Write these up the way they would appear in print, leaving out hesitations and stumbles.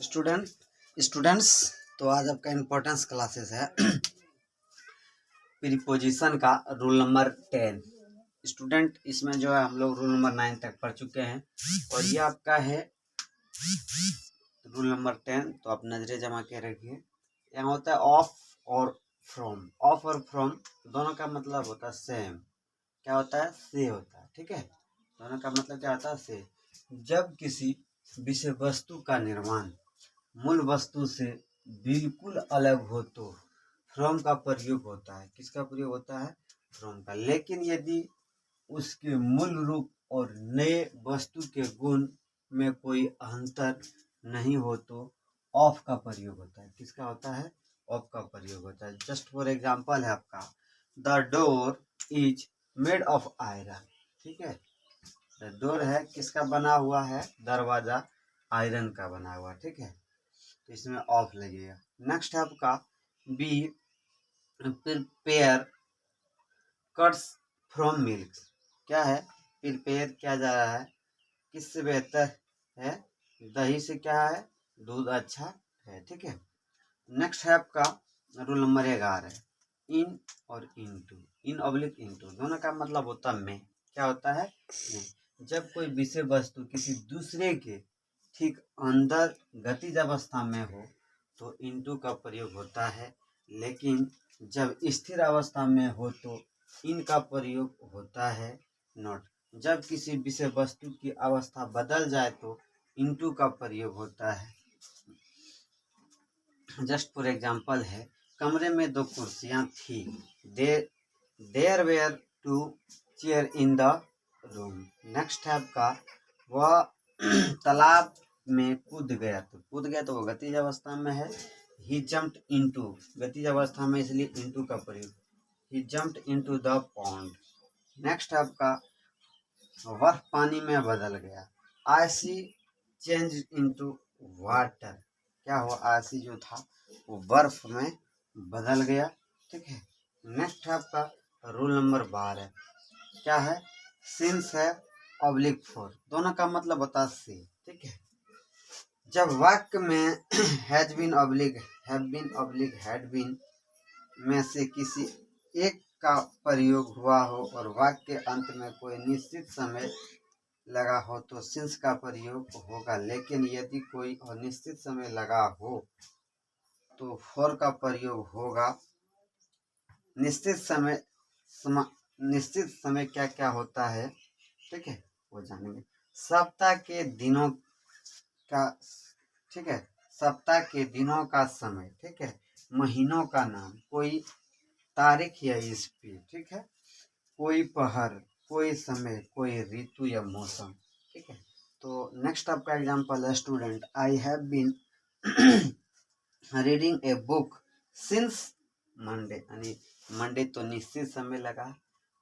Student students तो आज आपका इम्पोर्टेंस क्लासेस है प्रीपोजिशन का रूल नंबर 10। स्टूडेंट इसमें जो है हम लोग रूल नंबर 9 तक पढ़ चुके हैं और ये आपका है रूल नंबर 10। तो आप नजरें जमा के रखिए। यहाँ होता है ऑफ और फ्रॉम। ऑफ और फ्रॉम दोनों का मतलब होता है सेम। क्या होता है? से होता है। ठीक है, दोनों का मतलब क्या होता है? से। जब किसी विषय वस्तु का निर्माण मूल वस्तु से बिल्कुल अलग हो तो फ्रॉम का प्रयोग होता है। किसका प्रयोग होता है? फ्रॉम का। लेकिन यदि उसके मूल रूप और नए वस्तु के गुण में कोई अंतर नहीं हो तो ऑफ का प्रयोग होता है। किसका होता है? ऑफ का प्रयोग होता है। जस्ट फॉर एग्जांपल है आपका the door is made of iron. ठीक है, द डोर है किसका बना हुआ है? दरवाजा आयरन का बना हुआ। ठीक है, तो इसमें ऑफ लगेगा। नेक्स्ट है आपका be prepare cuts from milk. क्या है? प्रिपेयर किया जा रहा है किससे बेहतर है? दही से। क्या है? दूध अच्छा है। ठीक है, नेक्स्ट है आपका रूल नंबर 11 इन और इनटू। इन ऑब्लिक इनटू दोनों का मतलब होता है में। क्या होता है? में। जब कोई विषय वस्तु किसी दूसरे के ठीक अंदर गतिज अवस्था में हो तो इनटू का प्रयोग होता है, लेकिन जब स्थिर अवस्था में हो तो इन का प्रयोग होता है नॉट। जब किसी विषय वस्तु की अवस्था बदल जाए तो इनटू का प्रयोग होता है। जस्ट फॉर एग्जांपल है कमरे में 2 कुर्सियां थी। There were 2 chair in the room. Next है आपका वह तालाब में कूद गया। तो कूद गया तो वो गतिज अवस्था में है। ही जम्प्ड इनटू गतिज अवस्था में, इसलिए इनटू का प्रयोग। He jumped into the pond. Next है आपका बर्फ पानी में बदल गया। Ice change into water. क्या हुआ? आईसी जो था वो बर्फ में बदल गया। ठीक है, नेक्स्ट है आपका रूल नंबर 12। क्या है? सिंस है ऑब्लिक फोर। दोनों का मतलब होता है से। ठीक है, जब वाक्य में has been oblique have been oblique had been में से किसी एक का प्रयोग हुआ हो और वाक्य के अंत में कोई निश्चित समय लगा हो तो सिंस का प्रयोग होगा। लेकिन यदि कोई अनिश्चित समय लगा हो तो फॉर का प्रयोग होगा। निश्चित समय क्या क्या होता है? ठीक है, वो जानेंगे। सप्ताह के दिनों का। ठीक है, सप्ताह के दिनों का समय। ठीक है, महीनों का नाम, कोई तारीख या ईस्वी। ठीक है, कोई पहर, कोई समय, कोई ऋतु या मौसम। ठीक है, तो नेक्स्ट आपका एग्जांपल है student I have been reading a book since Monday. यानी मंडे तो निश्चित समय लगा।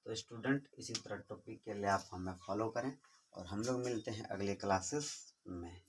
तो स्टूडेंट इसी तरह टॉपिक के लिए आप हमें फॉलो करें और हम लोग मिलते हैं अगले क्लासेस में।